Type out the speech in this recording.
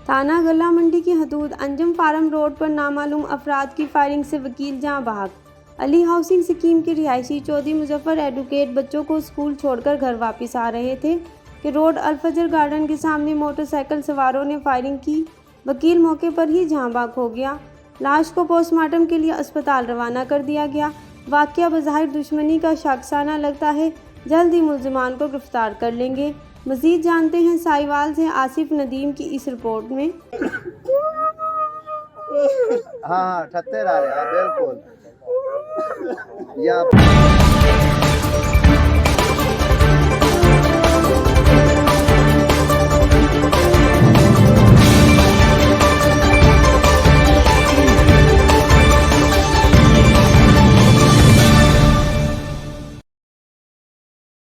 थाना गल्ला मंडी की हदूद अंजम फार्म रोड पर नामालूम अफराद की फायरिंग से वकील जहां बहक। अली हाउसिंग स्कीम के रिहायशी चौधरी मुजफ्फर एडवोकेट बच्चों को स्कूल छोड़कर घर वापस आ रहे थे कि रोड अल-फजर गार्डन के सामने मोटरसाइकिल सवारों ने फायरिंग की। वकील मौके पर ही जहां बहक हो गया। लाश को पोस्टमार्टम के लिए अस्पताल रवाना कर दिया गया। वाकया बज़ाहिर दुश्मनी का शाखसाना लगता है। जल्द ही मुल्जिमान को गिरफ्तार कर लेंगे। मज़ीद जानते हैं साहिवाल से आसिफ नदीम की इस रिपोर्ट में। हाँ हाँ 78 आ रहे हैं, हाँ बिल्कुल या